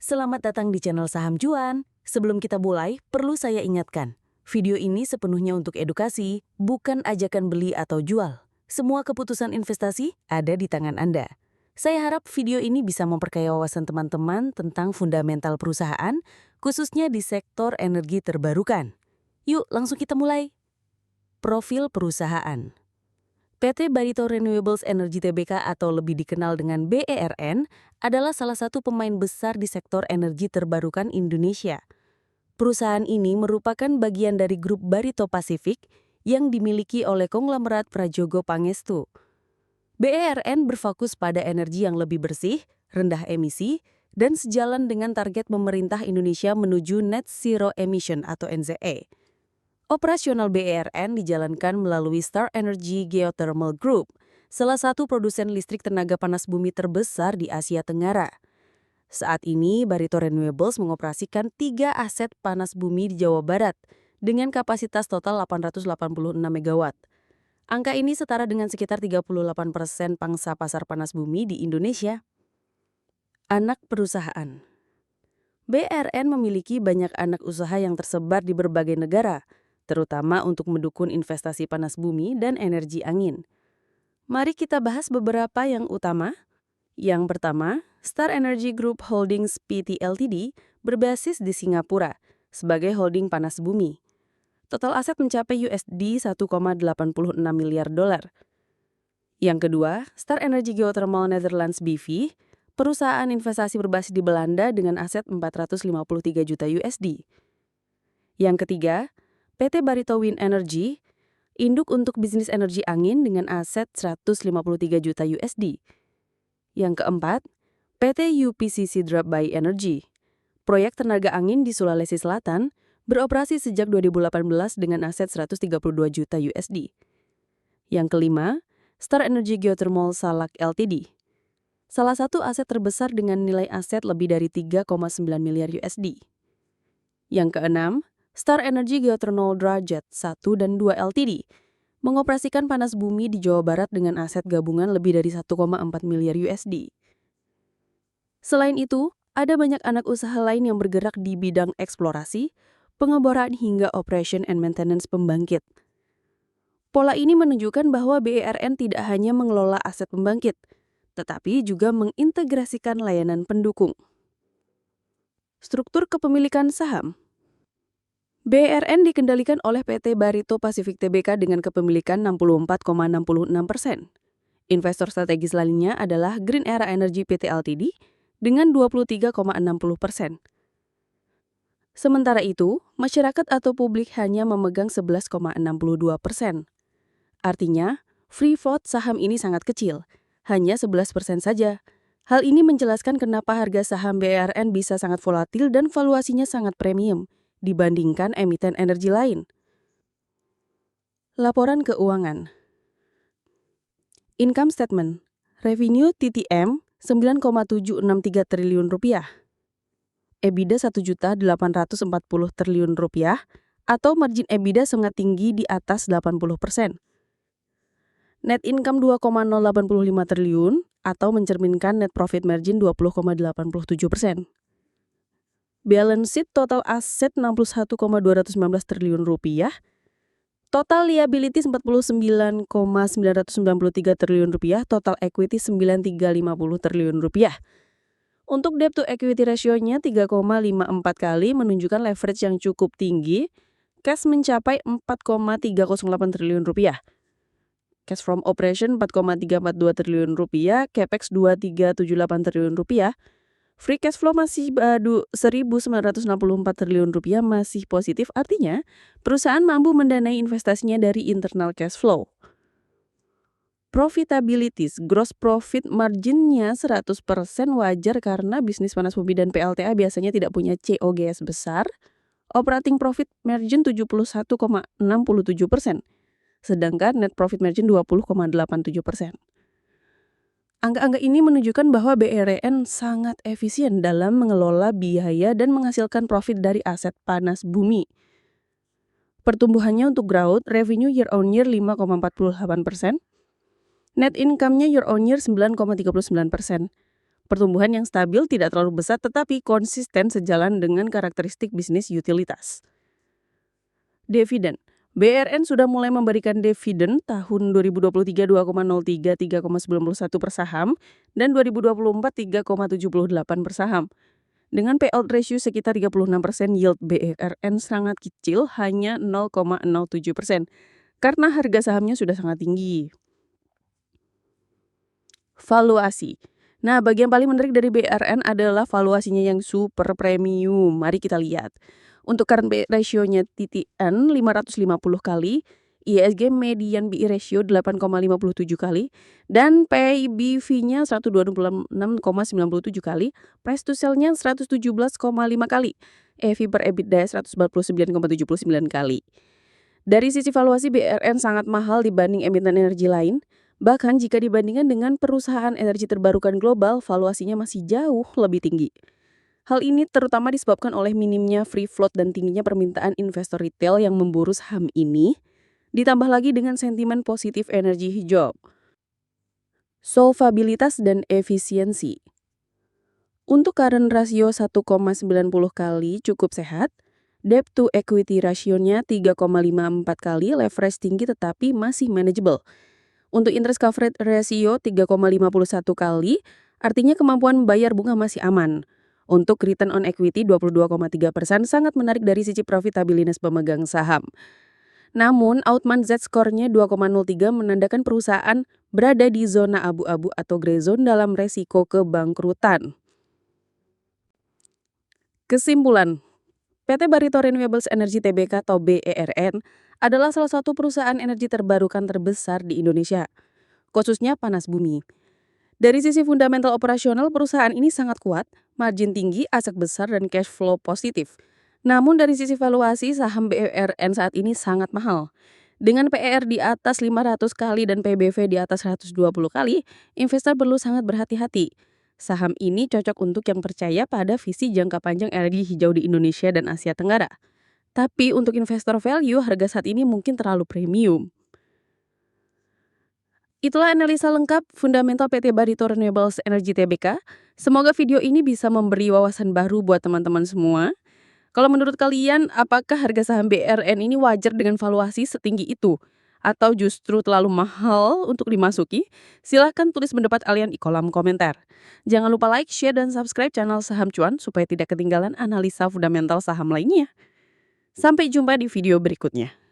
Selamat datang di channel Saham Cuan. Sebelum kita mulai, perlu saya ingatkan, video ini sepenuhnya untuk edukasi, bukan ajakan beli atau jual. Semua keputusan investasi ada di tangan Anda. Saya harap video ini bisa memperkaya wawasan teman-teman tentang fundamental perusahaan, khususnya di sektor energi terbarukan. Yuk, langsung kita mulai. Profil perusahaan. PT Barito Renewables Energy Tbk atau lebih dikenal dengan BERN adalah salah satu pemain besar di sektor energi terbarukan Indonesia. Perusahaan ini merupakan bagian dari grup Barito Pacific yang dimiliki oleh konglomerat Prajogo Pangestu. BERN berfokus pada energi yang lebih bersih, rendah emisi, dan sejalan dengan target pemerintah Indonesia menuju Net Zero Emission atau NZE. Operasional BERN dijalankan melalui Star Energy Geothermal Group, salah satu produsen listrik tenaga panas bumi terbesar di Asia Tenggara. Saat ini, Barito Renewables mengoperasikan 3 aset panas bumi di Jawa Barat dengan kapasitas total 886 MW. Angka ini setara dengan sekitar 38% pangsa pasar panas bumi di Indonesia. Anak perusahaan. BERN memiliki banyak anak usaha yang tersebar di berbagai negara, terutama untuk mendukung investasi panas bumi dan energi angin. Mari kita bahas beberapa yang utama. Yang pertama, Star Energy Group Holdings Pty Ltd berbasis di Singapura sebagai holding panas bumi. Total aset mencapai $1,86 miliar. Yang kedua, Star Energy Geothermal Netherlands BV, perusahaan investasi berbasis di Belanda dengan aset $453 juta. Yang ketiga, PT Barito Wind Energy, induk untuk bisnis energi angin dengan aset $153 juta. Yang keempat, PT UPCC Drop by Energy, proyek tenaga angin di Sulawesi Selatan, beroperasi sejak 2018 dengan aset $132 juta. Yang kelima, Star Energy Geothermal Salak Ltd, salah satu aset terbesar dengan nilai aset lebih dari $3,9 miliar. Yang keenam, Star Energy Geothermal Derajat 1 dan 2 Ltd mengoperasikan panas bumi di Jawa Barat dengan aset gabungan lebih dari $1,4 miliar. Selain itu, ada banyak anak usaha lain yang bergerak di bidang eksplorasi, pengeboran hingga operation and maintenance pembangkit. Pola ini menunjukkan bahwa BERN tidak hanya mengelola aset pembangkit, tetapi juga mengintegrasikan layanan pendukung. Struktur kepemilikan saham. BERN dikendalikan oleh PT Barito Pacific Tbk dengan kepemilikan 64,66%. Investor strategis lainnya adalah Green Era Energy Pty Ltd dengan 23,60%. Sementara itu, masyarakat atau publik hanya memegang 11,62%. Artinya, free float saham ini sangat kecil, hanya 11% saja. Hal ini menjelaskan kenapa harga saham BERN bisa sangat volatil dan valuasinya sangat premium dibandingkan emiten energi lain. Laporan keuangan. Income statement. Revenue TTM Rp9,763 triliun, EBITDA Rp1.840 triliun atau margin EBITDA sangat tinggi di atas 80%. Net income Rp2,085 triliun atau mencerminkan net profit margin 20,87%. Balance sheet total aset Rp61,219 triliun, total liabilities Rp49,993 triliun, total equity Rp9.350 triliun. Untuk debt to equity ratio-nya 3,54 kali menunjukkan leverage yang cukup tinggi. Cash mencapai Rp4,308 triliun. Cash from operation Rp4,342 triliun, capex Rp2.378 triliun. Free cash flow masih Rp1.964 triliun masih positif, artinya perusahaan mampu mendanai investasinya dari internal cash flow. Profitability, gross profit margin-nya 100% wajar karena bisnis panas bumi dan PLTA biasanya tidak punya COGS besar. Operating profit margin 71,67%, sedangkan net profit margin 20,87%. Angka-angka ini menunjukkan bahwa BERN sangat efisien dalam mengelola biaya dan menghasilkan profit dari aset panas bumi. Pertumbuhannya untuk growth, revenue year on year 5,48%, net income-nya year on year 9,39%, Pertumbuhan yang stabil tidak terlalu besar tetapi konsisten sejalan dengan karakteristik bisnis utilitas. Dividen. BRN sudah mulai memberikan dividen tahun 2023 2,03 3,91 per saham dan 2024 3,78 per saham. Dengan payout ratio sekitar 36%, yield BRN sangat kecil, hanya 0,07%, karena harga sahamnya sudah sangat tinggi. Valuasi. Nah, bagian paling menarik dari BRN adalah valuasinya yang super premium. Mari kita lihat. Untuk current BI ratio-nya TTN 550 kali, ISG median BI ratio 8,57 kali, dan PBV-nya 126,97 kali, price to sell-nya 117,5 kali, EV per EBITDA 149,79 kali. Dari sisi valuasi, BRN sangat mahal dibanding emiten energi lain. Bahkan jika dibandingkan dengan perusahaan energi terbarukan global, valuasinya masih jauh lebih tinggi. Hal ini terutama disebabkan oleh minimnya free float dan tingginya permintaan investor retail yang memburu saham ini, ditambah lagi dengan sentimen positif energi hijau. Solvabilitas dan efisiensi. Untuk current rasio 1,90 kali cukup sehat, debt to equity ratio-nya 3,54 kali, leverage tinggi tetapi masih manageable. Untuk interest coverage ratio 3,51 kali, artinya kemampuan bayar bunga masih aman. Untuk return on equity 22,3% sangat menarik dari sisi profitabilitas pemegang saham. Namun, Outman Z-score-nya 2,03 menandakan perusahaan berada di zona abu-abu atau gray zone dalam resiko kebangkrutan. Kesimpulan, PT Barito Renewables Energy Tbk atau BERN adalah salah satu perusahaan energi terbarukan terbesar di Indonesia, khususnya panas bumi. Dari sisi fundamental operasional, perusahaan ini sangat kuat, margin tinggi, aset besar, dan cash flow positif. Namun dari sisi valuasi, saham BERN saat ini sangat mahal. Dengan PER di atas 500 kali dan PBV di atas 120 kali, investor perlu sangat berhati-hati. Saham ini cocok untuk yang percaya pada visi jangka panjang energi hijau di Indonesia dan Asia Tenggara. Tapi untuk investor value, harga saat ini mungkin terlalu premium. Itulah analisa lengkap fundamental PT Barito Renewables Energy Tbk. Semoga video ini bisa memberi wawasan baru buat teman-teman semua. Kalau menurut kalian, apakah harga saham BRN ini wajar dengan valuasi setinggi itu? Atau justru terlalu mahal untuk dimasuki? Silahkan tulis pendapat kalian di kolom komentar. Jangan lupa like, share, dan subscribe channel Saham Cuan supaya tidak ketinggalan analisa fundamental saham lainnya. Sampai jumpa di video berikutnya.